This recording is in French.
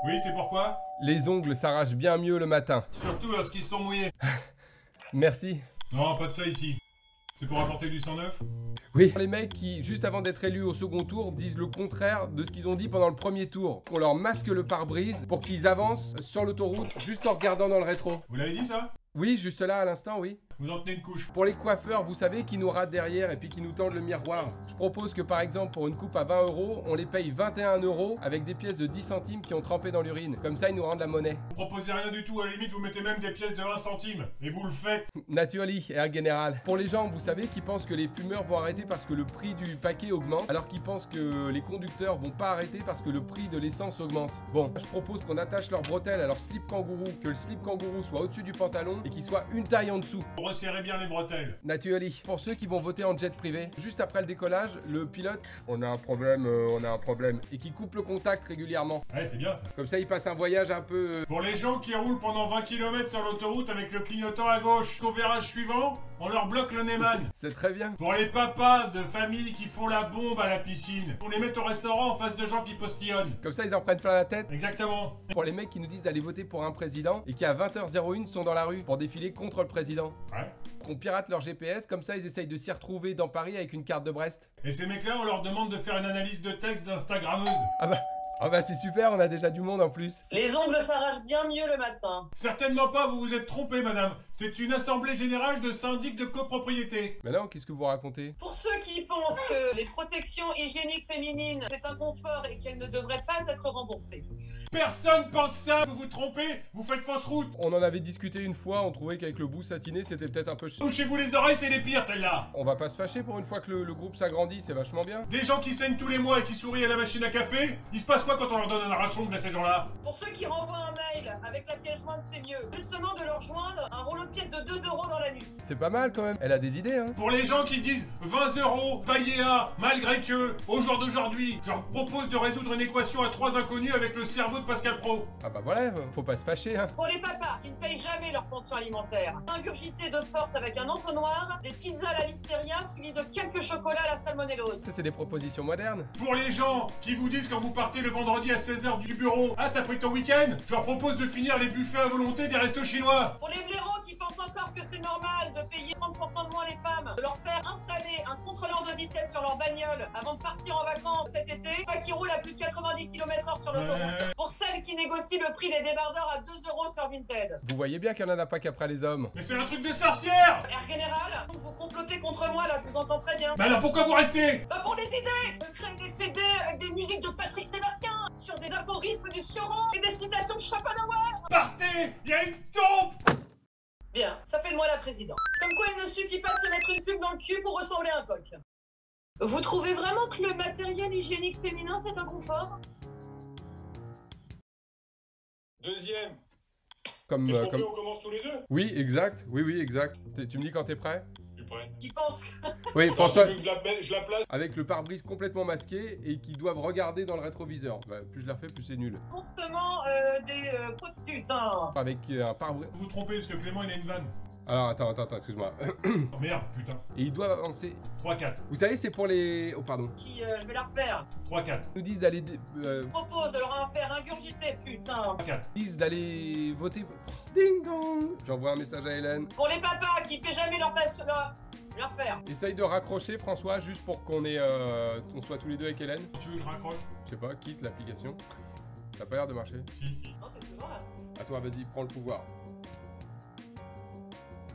Oui, c'est pourquoi? Les ongles s'arrachent bien mieux le matin. Surtout lorsqu'ils sont mouillés. Merci. Non, pas de ça ici. C'est pour apporter du sang neuf? Oui. Les mecs qui, juste avant d'être élus au second tour, disent le contraire de ce qu'ils ont dit pendant le premier tour. Qu'on leur masque le pare-brise pour qu'ils avancent sur l'autoroute juste en regardant dans le rétro. Vous l'avez dit ça? Oui, juste là à l'instant, oui. Vous en tenez une couche. Pour les coiffeurs, vous savez, qui nous ratent derrière et puis qui nous tendent le miroir. Je propose que par exemple, pour une coupe à 20 €, on les paye 21 € avec des pièces de 10 centimes qui ont trempé dans l'urine. Comme ça, ils nous rendent la monnaie. Vous proposez rien du tout, à la limite vous mettez même des pièces de 1 centime. Et vous le faites. Naturally, Herr Général. Pour les gens, vous savez, qui pensent que les fumeurs vont arrêter parce que le prix du paquet augmente, alors qu'ils pensent que les conducteurs vont pas arrêter parce que le prix de l'essence augmente. Bon, je propose qu'on attache leurs bretelles à leur slip kangourou, que le slip kangourou soit au-dessus du pantalon et qu'il soit une taille en dessous. Vous resserrez bien les bretelles. Naturally. Pour ceux qui vont voter en jet privé, juste après le décollage, le pilote, on a un problème, et qui coupe le contact régulièrement. Ouais, c'est bien ça. Comme ça, il passe un voyage un peu... Pour les gens qui roulent pendant 20 km sur l'autoroute avec le clignotant à gauche, au virage suivant, on leur bloque le Neyman. C'est très bien. Pour les papas de famille qui font la bombe à la piscine, on les met au restaurant en face de gens qui postillonnent. Comme ça, ils en prennent plein la tête. Exactement. Pour les mecs qui nous disent d'aller voter pour un président et qui à 20h01 sont dans la rue pour défiler contre le président. Ouais. Qu'on pirate leur GPS, comme ça ils essayent de s'y retrouver dans Paris avec une carte de Brest. Et ces mecs-là, on leur demande de faire une analyse de texte d'Instagrammeuse. Ah bah c'est super, on a déjà du monde en plus. Les ongles s'arrachent bien mieux le matin. Certainement pas, vous vous êtes trompé, madame. C'est une assemblée générale de syndics de copropriété. Mais non, qu'est-ce que vous racontez? Pour ceux qui pensent que les protections hygiéniques féminines, c'est un confort et qu'elles ne devraient pas être remboursées. Personne pense ça, vous vous trompez, vous faites fausse route. On en avait discuté une fois, on trouvait qu'avec le bout satiné c'était peut-être un peu... Touchez-vous les oreilles, c'est les pires, celles-là. On va pas se fâcher pour une fois que le groupe s'agrandit, c'est vachement bien. Des gens qui saignent tous les mois et qui sourient à la machine à café, il se passe quoi quand on leur donne un arrachon à ces gens-là? Pour ceux qui renvoient un mail avec la pièce jointe, c'est mieux. Justement de leur joindre un rouleau de pièces de 2 € dans l'anus. C'est pas mal quand même, elle a des idées hein. Pour les gens qui disent 20 € palier A, malgré que, au jour d'aujourd'hui, je leur propose de résoudre une équation à 3 inconnus avec le cerveau de Pascal Pro. Ah bah voilà, faut pas se fâcher hein. Pour les papas qui ne payent jamais leur pension alimentaire, ingurgité de force avec un entonnoir, des pizzas à la listeria suivies de quelques chocolats à la salmonellose. Ça c'est des propositions modernes. Pour les gens qui vous disent quand vous partez le vendredi à 16 h du bureau, ah t'as pris ton week-end, je leur propose de finir les buffets à volonté des restos chinois. Pour les blaireaux qui pensent encore que c'est normal de payer 30% de moins les femmes, de leur faire installer un contrôleur de vitesse sur leur bagnole avant de partir en vacances cet été, pas qui roule à plus de 90 km/h sur l'autoroute. Pour celles qui négocient le prix des débardeurs à 2 € sur Vinted. Vous voyez bien qu'il y en a pas qu'après les hommes. Mais c'est un truc de sorcière. Herr Général, vous complotez contre moi là, je vous entends très bien. Mais alors pourquoi vous restez? Bah pour les idées, de créer des CD avec des musiques de Patrick Sébastien, sur des aphorismes du Sioran et des citations de Schopenhauer. Partez, il y a une tombe. Bien, ça fait de moi la présidente. Comme quoi il ne suffit pas de se mettre une pub dans le cul pour ressembler à un coq. Vous trouvez vraiment que le matériel hygiénique féminin c'est un confort? Deuxième. Comme, Qu'est-ce qu'on fait, on commence tous les deux? Oui, exact, oui, exact. Tu me dis quand t'es prêt? Je suis prêt. Qui pense que... Oui, François, Tu veux que je la place? avec le pare-brise complètement masqué et qui doivent regarder dans le rétroviseur. Bah, plus je la refais, plus c'est nul. constamment des putain. Avec un pare-brise... Vous vous trompez parce que Clément il a une vanne. Alors, attends, excuse-moi. Oh merde, putain. Et ils doivent avancer. 3-4. Vous savez, c'est pour les... Oh, pardon. Qui, je vais la refaire. 3-4. Ils nous disent d'aller... Propose de leur en faire ingurgiter, putain. 3-4. disent d'aller voter... Ding dong. J'envoie un message à Hélène. Pour les papas qui paient jamais leur place, leur faire. Essaye de raccrocher, François, juste pour qu'on ait... on soit tous les deux avec Hélène. Tu veux que je raccroche? Je sais pas, quitte l'application. Ça a pas l'air de marcher. Si. Non, t'es toujours là. À toi, vas-y, prends le pouvoir.